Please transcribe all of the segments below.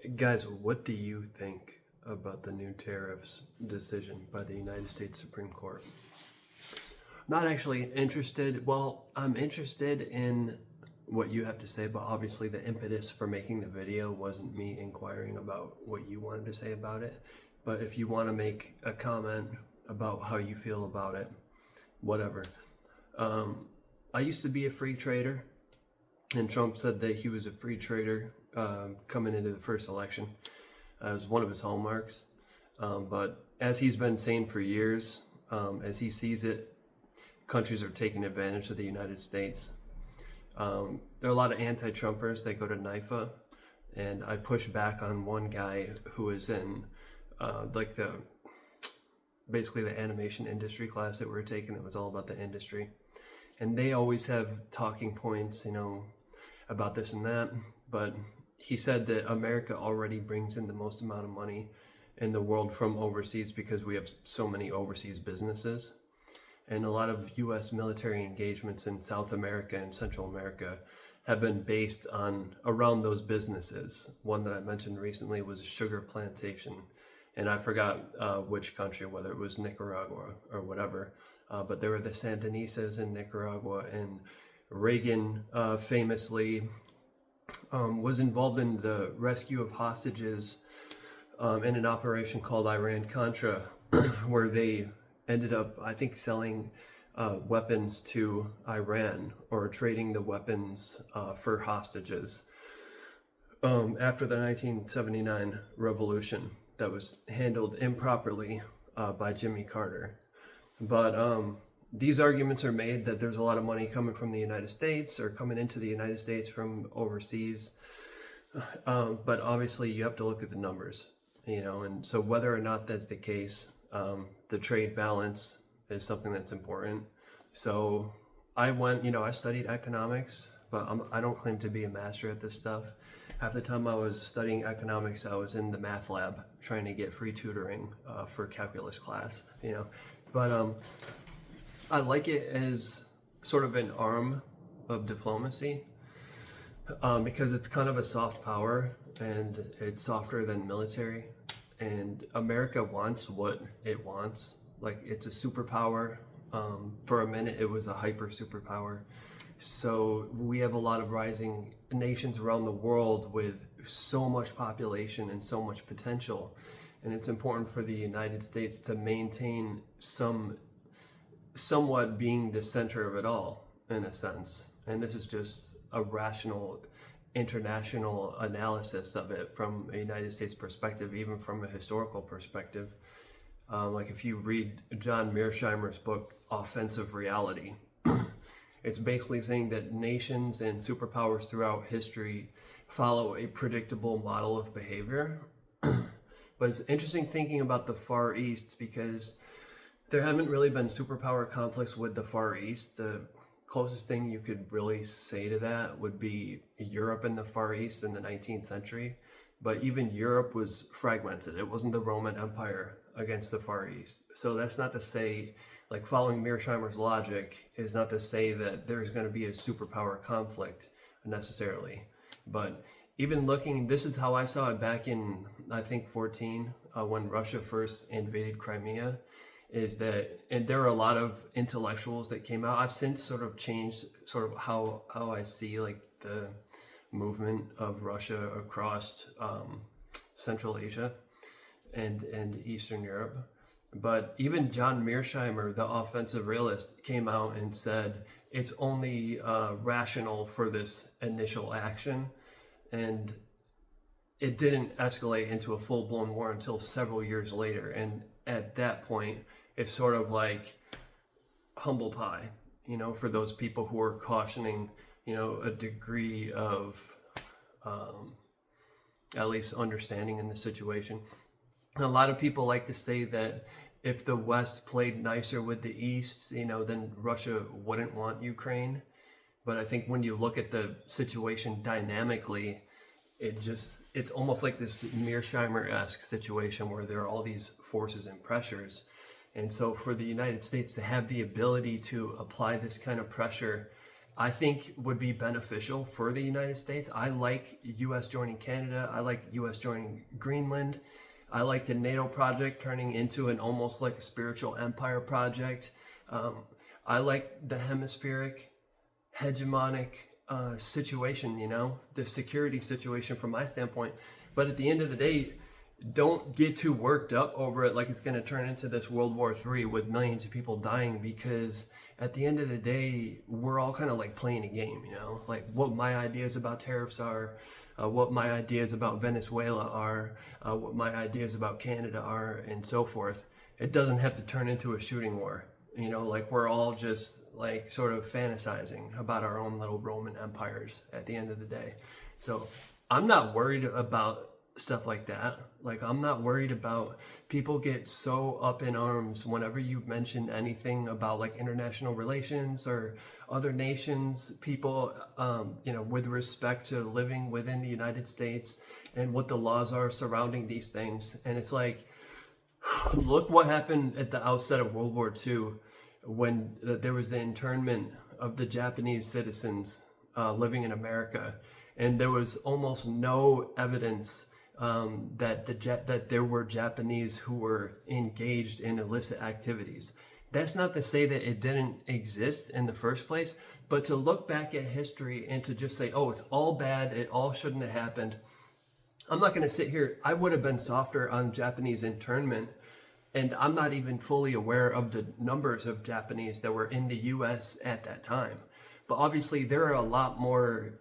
Guys, what do you think about the new tariffs decision by the United States Supreme Court? Not actually interested. Well, I'm interested in what you have to say, but obviously the impetus for making the video wasn't me inquiring about what you wanted to say about it. But if you want to make a comment about how you feel about it, whatever. I used to be a free trader, and Trump said that he was a free trader coming into the first election as one of his hallmarks. But as he's been saying for years, as he sees it, countries are taking advantage of the United States. There are a lot of anti-Trumpers that go to NIFA, and I push back on one guy who is in basically the animation industry class that we were taking that was all about the industry. And they always have talking points, about this and that. But he said that America already brings in the most amount of money in the world from overseas because we have so many overseas businesses. And a lot of U.S. military engagements in South America and Central America have been based around those businesses. One that I mentioned recently was a sugar plantation. And I forgot which country, whether it was Nicaragua or whatever. But there were the Sandinistas in Nicaragua, and Reagan famously was involved in the rescue of hostages in an operation called Iran-Contra, where they ended up, I think, selling weapons to Iran or trading the weapons for hostages after the 1979 revolution that was handled improperly by Jimmy Carter. But these arguments are made that there's a lot of money coming from the United States or coming into the United States from overseas. But obviously you have to look at the numbers, and so whether or not that's the case, the trade balance is something that's important. So I studied economics, but I don't claim to be a master at this stuff. Half the time I was studying economics, I was in the math lab trying to get free tutoring for calculus class, But I like it as sort of an arm of diplomacy because it's kind of a soft power and it's softer than military. And America wants what it wants. Like, it's a superpower. For a minute, it was a hyper superpower. So we have a lot of rising nations around the world with so much population and so much potential. And it's important for the United States to maintain somewhat being the center of it all, in a sense. And this is just a rational international analysis of it from a United States perspective, even from a historical perspective. Like if you read John Mearsheimer's book, Offensive Reality, it's basically saying that nations and superpowers throughout history follow a predictable model of behavior. But it's interesting thinking about the Far East because there haven't really been superpower conflicts with the Far East. The closest thing you could really say to that would be Europe and the Far East in the 19th century. But even Europe was fragmented. It wasn't the Roman Empire against the Far East. So that's not to say, like, following Mearsheimer's logic is not to say that there's going to be a superpower conflict necessarily. But even looking, this is how I saw it back in, I think, 14, when Russia first invaded Crimea, is that, and there are a lot of intellectuals that came out. I've since sort of changed sort of how I see like the movement of Russia across Central Asia and Eastern Europe. But even John Mearsheimer, the offensive realist, came out and said it's only rational for this initial action. And it didn't escalate into a full-blown war until several years later. And at that point, it's sort of like humble pie, for those people who are cautioning, a degree of at least understanding in the situation. And a lot of people like to say that if the West played nicer with the East, then Russia wouldn't want Ukraine. But I think when you look at the situation dynamically, it's almost like this Mearsheimer-esque situation where there are all these forces and pressures. And so for the United States to have the ability to apply this kind of pressure I think would be beneficial for the United States. I like US joining Canada. I like US joining Greenland. I like the NATO project turning into an almost like a spiritual empire project. I like the hemispheric hegemonic situation, the security situation from my standpoint. But at the end of the day, don't get too worked up over it like it's going to turn into this World War III with millions of people dying, because at the end of the day, we're all kind of like playing a game, like what my ideas about tariffs are, what my ideas about Venezuela are, what my ideas about Canada are, and so forth. It doesn't have to turn into a shooting war. Like we're all just like sort of fantasizing about our own little Roman empires at the end of the day. So I'm not worried about stuff like that. Like I'm not worried about people get so up in arms whenever you mention anything about like international relations or other nations, people, with respect to living within the United States and what the laws are surrounding these things. And it's like, look what happened at the outset of World War II when there was the internment of the Japanese citizens living in America. And there was almost no evidence that there were Japanese who were engaged in illicit activities. That's not to say that it didn't exist in the first place, but to look back at history and to just say, oh, it's all bad, it all shouldn't have happened. I'm not going to sit here. I would have been softer on Japanese internment, and I'm not even fully aware of the numbers of Japanese that were in the U.S. at that time. But obviously, there are a lot more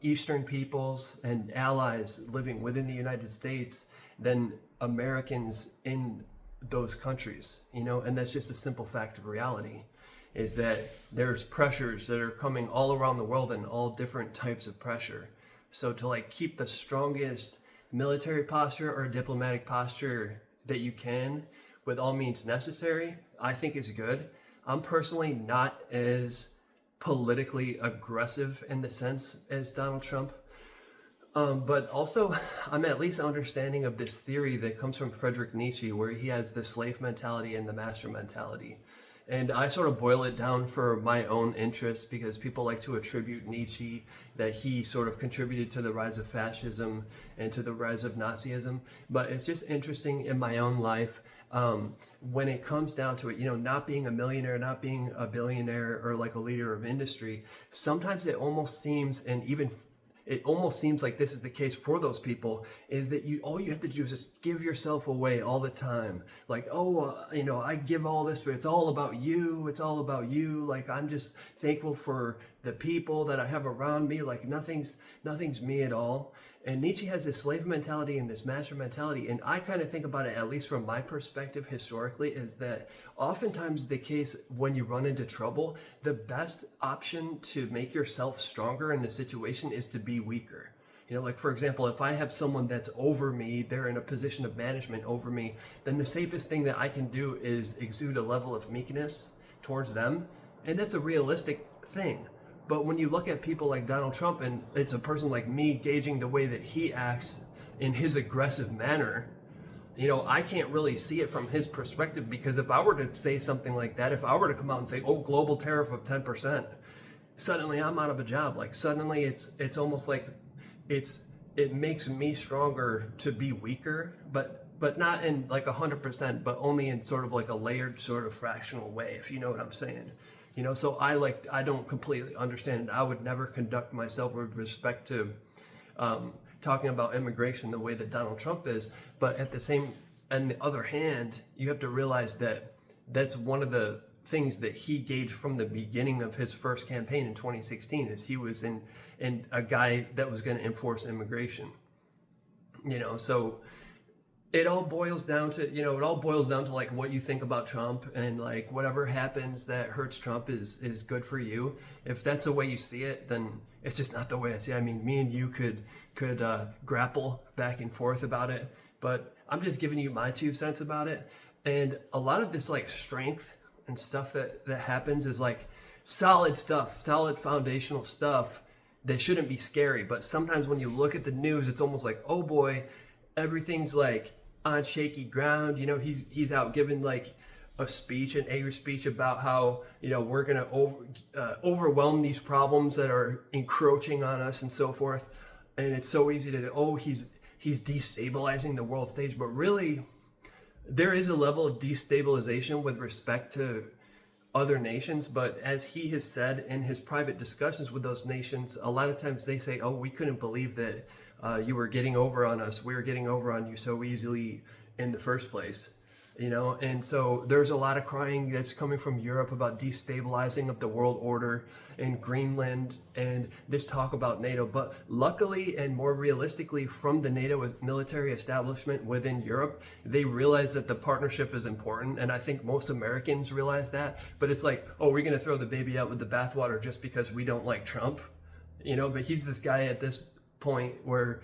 Eastern peoples and allies living within the United States than Americans in those countries, and that's just a simple fact of reality, is that there's pressures that are coming all around the world and all different types of pressure. So to like keep the strongest military posture or diplomatic posture that you can with all means necessary, I think is good. I'm personally not as politically aggressive in the sense as Donald Trump. But also, I'm at least understanding of this theory that comes from Friedrich Nietzsche, where he has the slave mentality and the master mentality. And I sort of boil it down for my own interest, because people like to attribute Nietzsche that he sort of contributed to the rise of fascism and to the rise of Nazism. But it's just interesting in my own life, when it comes down to it, not being a millionaire, not being a billionaire or like a leader of industry, sometimes it almost seems, and even it almost seems like this is the case for those people, is that all you have to do is just give yourself away all the time. Like, I give all this, but it's all about you. It's all about you. Like, I'm just thankful for the people that I have around me. Like nothing's me at all. And Nietzsche has this slave mentality and this master mentality. And I kind of think about it, at least from my perspective historically, is that oftentimes the case when you run into trouble, the best option to make yourself stronger in the situation is to be weaker. Like for example, if I have someone that's over me, they're in a position of management over me, then the safest thing that I can do is exude a level of meekness towards them. And that's a realistic thing. But when you look at people like Donald Trump, and it's a person like me gauging the way that he acts in his aggressive manner, I can't really see it from his perspective, because if I were to say something like that, if I were to come out and say, oh, global tariff of 10%, suddenly I'm out of a job. Like suddenly it's almost like it makes me stronger to be weaker, but not in like 100%, but only in sort of like a layered sort of fractional way, if you know what I'm saying. So I don't completely understand it. I would never conduct myself with respect to talking about immigration the way that Donald Trump is. But on the other hand, you have to realize that that's one of the things that he gauged from the beginning of his first campaign in 2016, is he was in a guy that was going to enforce immigration. So it all boils down to like what you think about Trump, and like whatever happens that hurts Trump is good for you. If that's the way you see it, then it's just not the way I see it. I mean, me and you could grapple back and forth about it, but I'm just giving you my 2 cents about it. And a lot of this like strength and stuff that happens is like solid stuff, solid foundational stuff that shouldn't be scary. But sometimes when you look at the news, it's almost like, oh boy, everything's like on shaky ground. He's out giving like a speech, an angry speech about how, we're going to overwhelm these problems that are encroaching on us and so forth. And it's so easy to, he's destabilizing the world stage. But really, there is a level of destabilization with respect to other nations. But as he has said in his private discussions with those nations, a lot of times they say, we couldn't believe that you were getting over on us. We were getting over on you so easily in the first place. And so there's a lot of crying that's coming from Europe about destabilizing of the world order and Greenland and this talk about NATO. But luckily and more realistically, from the NATO military establishment within Europe, they realize that the partnership is important. And I think most Americans realize that. But it's like, we're going to throw the baby out with the bathwater just because we don't like Trump. But he's this guy at this point where,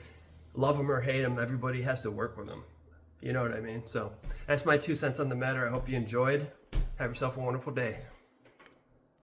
love him or hate him, everybody has to work with him. You know what I mean? So that's my 2 cents on the matter. I hope you enjoyed. Have yourself a wonderful day.